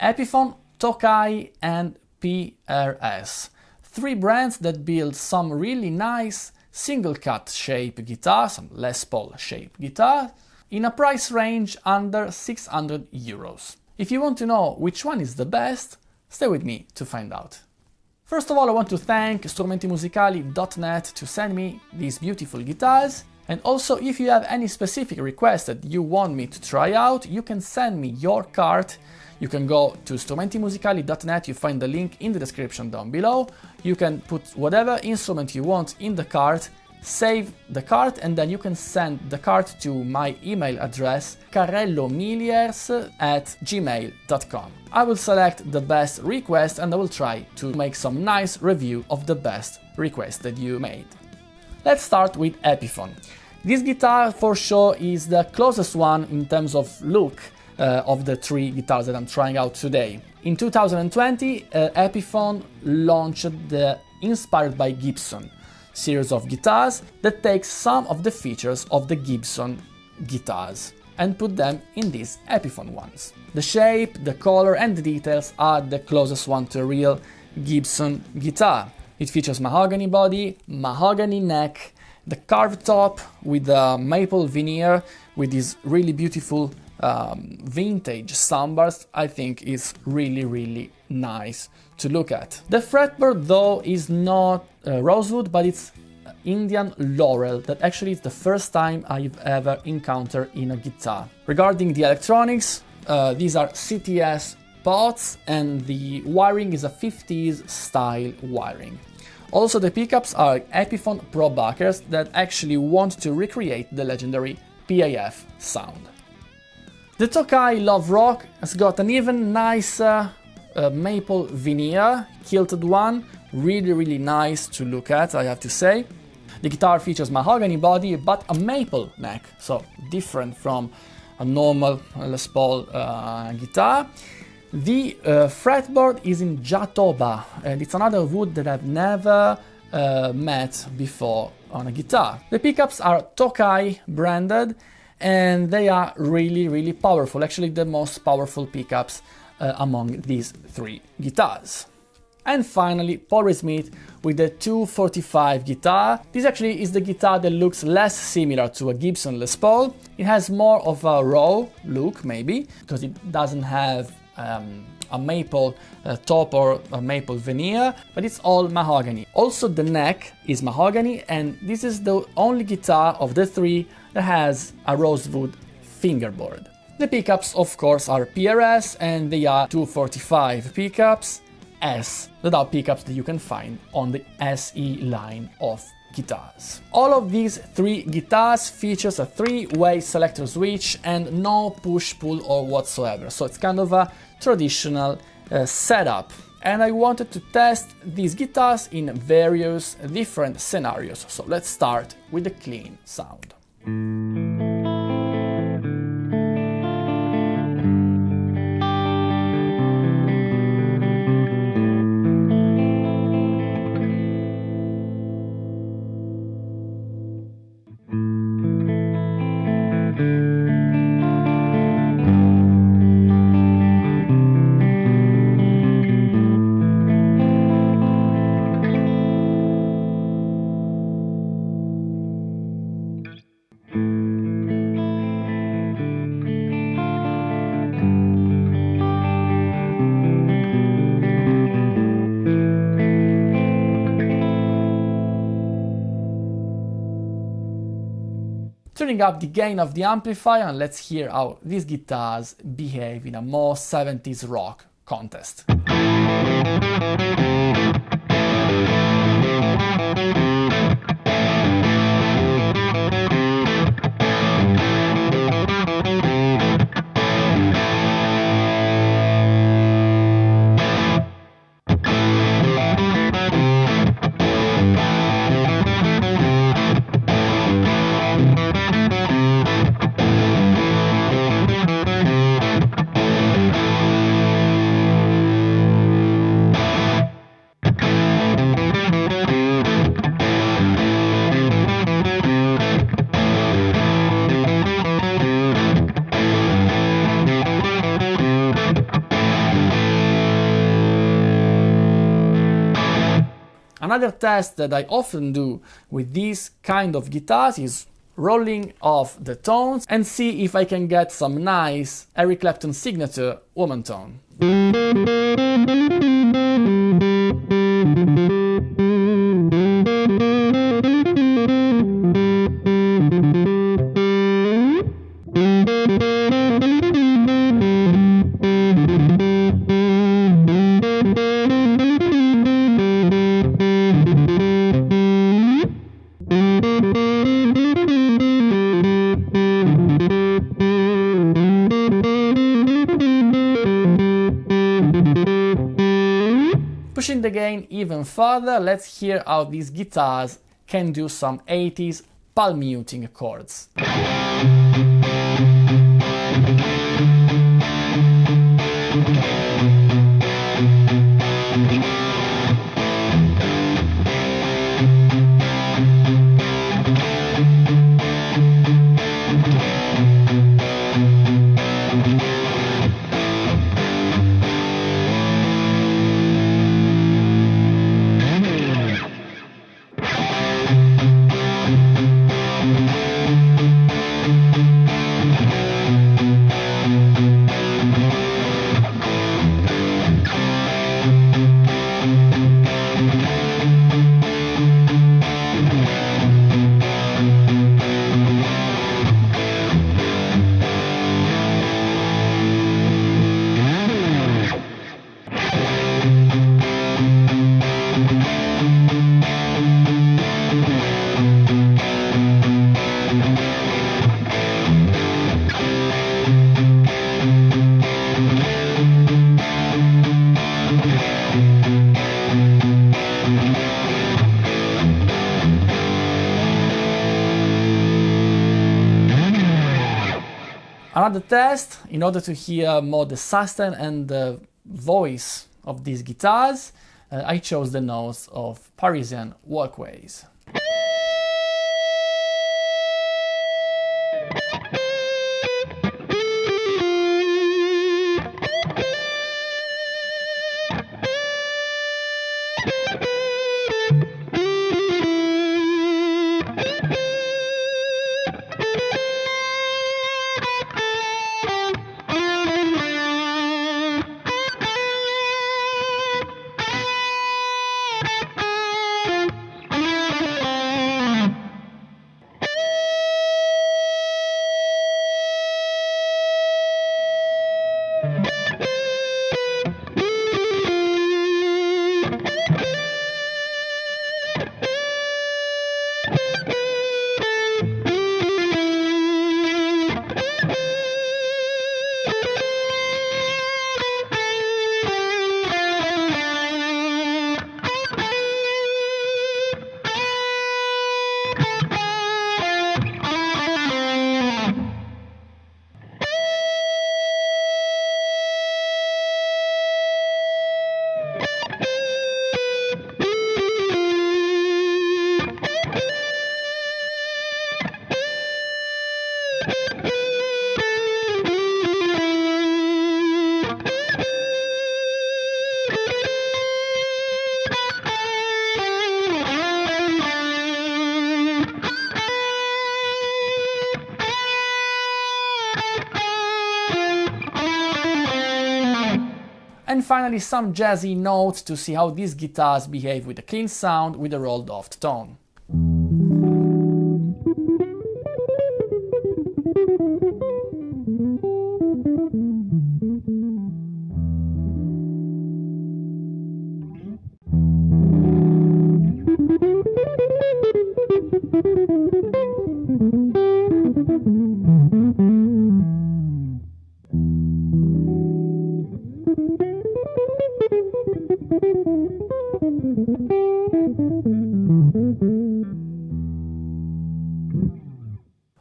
Epiphone, Tokai and PRS. Three brands that build some really nice single-cut shape guitar, some Les Paul shape guitar, in a price range under 600 euros. If you want to know which one is the best, stay with me to find out. First of all, I want to thank strumentimusicali.net to send me these beautiful guitars. And also, if you have any specific request that you want me to try out, you can send me your cart. You can go to strumentimusicali.net, you find the link in the description down below. You can put whatever instrument you want in the cart, save the cart, and then you can send the cart to my email address carellomiliers@gmail.com. I will select the best request and I will try to make some nice review of the best request that you made. Let's start with Epiphone. This guitar for sure is the closest one in terms of look of the three guitars that I'm trying out today. In 2020, Epiphone launched the Inspired by Gibson series of guitars that takes some of the features of the Gibson guitars and put them in these Epiphone ones. The shape, the color and the details are the closest one to a real Gibson guitar. It features mahogany body, mahogany neck, the carved top with the maple veneer with these really beautiful vintage soundbars. I think is really nice to look at. The fretboard though is not rosewood, but it's Indian laurel. That actually is the first time I've ever encountered in a guitar. Regarding the electronics, these are CTS pots and the wiring is a 50s style wiring. Also the pickups are Epiphone Pro backers that actually want to recreate the legendary PAF sound. The Tokai Love Rock has got an even nicer maple veneer, kilted one, really nice to look at, I have to say. The guitar features mahogany body but a maple neck, so different from a normal Les Paul guitar. The fretboard is in Jatoba and it's another wood that I've never met before on a guitar. The pickups are Tokai branded and they are really powerful, actually the most powerful pickups among these three guitars. And finally, Paul Reed Smith with the 245 guitar. This actually is the guitar that looks less similar to a Gibson Les Paul. It has more of a raw look maybe, because it doesn't have a maple top or a maple veneer, but it's all mahogany. Also the neck is mahogany and this is the only guitar of the three that has a rosewood fingerboard. The pickups of course are PRS and they are 245 pickups S, that are pickups that you can find on the SE line of guitars. All of these three guitars features a three-way selector switch and no push-pull or whatsoever, so it's kind of a traditional setup. And I wanted to test these guitars in various different scenarios, so let's start with the clean sound. Turning up the gain of the amplifier and let's hear how these guitars behave in a more 70s rock context. Another test that I often do with these kind of guitars is rolling off the tones and see if I can get some nice Eric Clapton signature woman tone. Pushing the gain even further, let's hear how these guitars can do some 80s palm muting chords. Another test, in order to hear more the sustain and the voice of these guitars, I chose the notes of Parisian Walkways. And finally some jazzy notes to see how these guitars behave with a clean sound with a rolled off tone.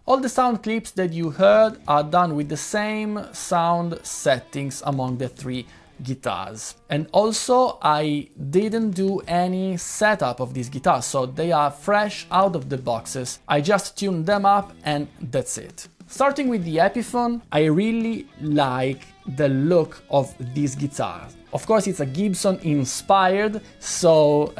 All the sound clips that you heard are done with the same sound settings among the three guitars. And also I didn't do any setup of these guitars, so they are fresh out of the boxes. I just tuned them up and that's it. Starting with the Epiphone, I really like the look of this guitar. Of course, it's a Gibson inspired, so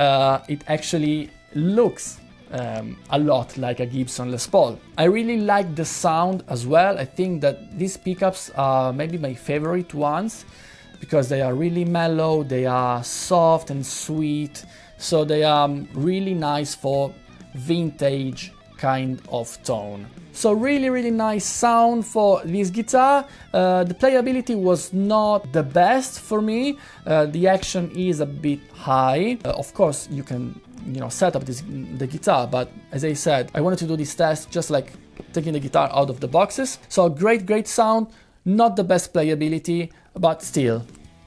it actually looks a lot like a Gibson Les Paul. I really like the sound as well. I think that these pickups are maybe my favorite ones because they are really mellow, they are soft and sweet, so they are really nice for vintage kind of tone. So really nice sound for this guitar. The playability was not the best for me. The action is a bit high. Of course you can set up the guitar, but as I said, I wanted to do this test just like taking the guitar out of the boxes. So great sound, not the best playability, but still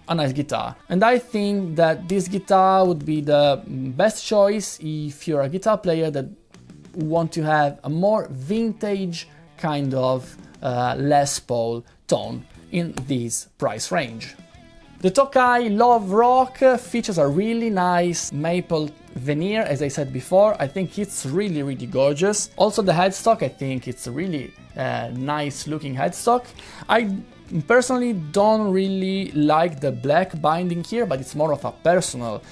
a nice guitar. And I think that this guitar would be the best choice if you're a guitar player that want to have a more vintage kind of Les Paul tone in this price range. The Tokai Love Rock features a really nice maple veneer, as I said before. I think it's really gorgeous. Also the headstock, I think it's a really nice looking headstock. I personally don't really like the black binding here, but it's more of a personal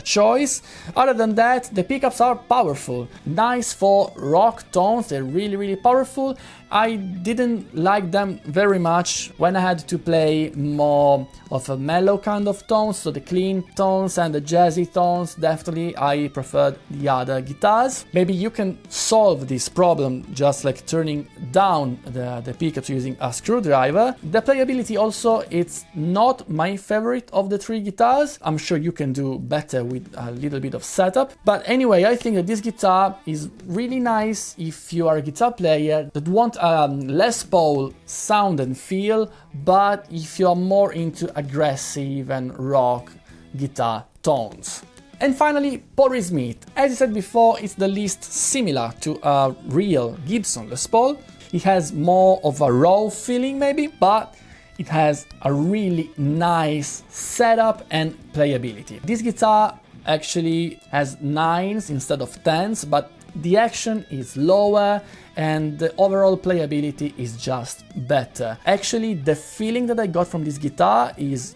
choice. Other than that, the pickups are powerful, nice for rock tones. They're really powerful. I didn't like them very much when I had to play more of a mellow kind of tones, so the clean tones and the jazzy tones. Definitely I preferred the other guitars. Maybe you can solve this problem just like turning down the pickups using a screwdriver. The playability also, it's not my favorite of the three guitars. I'm sure you can do better with a little bit of setup, but anyway, I think that this guitar is really nice if you are a guitar player that want a Les Paul sound and feel, but if you're more into aggressive and rock guitar tones. And finally, Paul Smith. As I said before, it's the least similar to a real Gibson Les Paul. It has more of a raw feeling maybe, but it has a really nice setup and playability. This guitar actually has 9s instead of 10s, but the action is lower and the overall playability is just better. Actually, the feeling that I got from this guitar is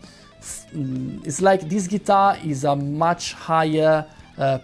it's like this guitar is a much higher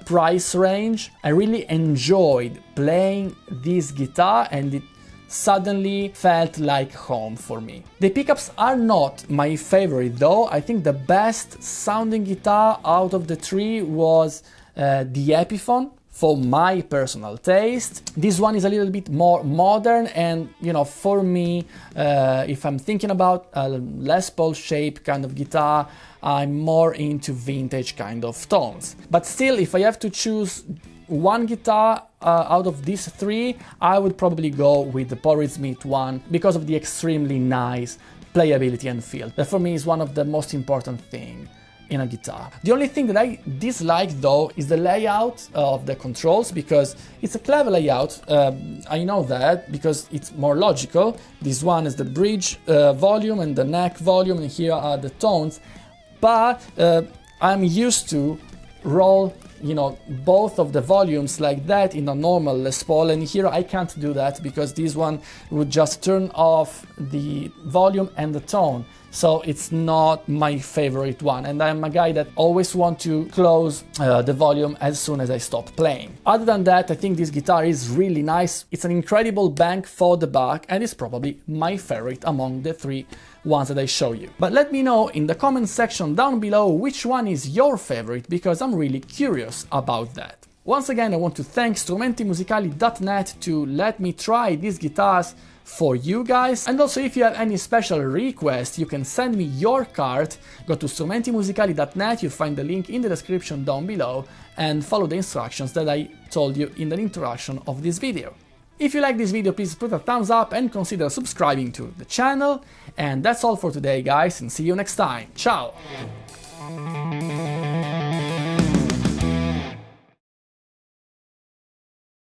price range. I really enjoyed playing this guitar and it suddenly felt like home for me. The pickups are not my favorite though. I think the best sounding guitar out of the three was the Epiphone. For my personal taste, this one is a little bit more modern, and for me, if I'm thinking about a Les Paul shape kind of guitar, I'm more into vintage kind of tones. But still, if I have to choose one guitar out of these three, I would probably go with the Paul Smith one because of the extremely nice playability and feel. That for me is one of the most important things in a guitar. The only thing that I dislike though is the layout of the controls, because it's a clever layout. I know that because it's more logical. This one is the bridge volume and the neck volume, and here are the tones. But I'm used to roll both of the volumes like that in a normal Les Paul, and here I can't do that because this one would just turn off the volume and the tone. So it's not my favorite one, and I'm a guy that always want to close the volume as soon as I stop playing. Other than that, I think this guitar is really nice. It's an incredible bang for the buck, and it's probably my favorite among the three ones that I show you. But let me know in the comment section down below which one is your favorite, because I'm really curious about that. Once again, I want to thank strumentimusicali.net to let me try these guitars for you guys. And also, if you have any special request, you can send me your card. Go to strumentimusicali.net, you'll find the link in the description down below, and follow the instructions that I told you in the introduction of this video. If you like this video, please put a thumbs up and consider subscribing to the channel. And that's all for today, guys, and see you next time. Ciao!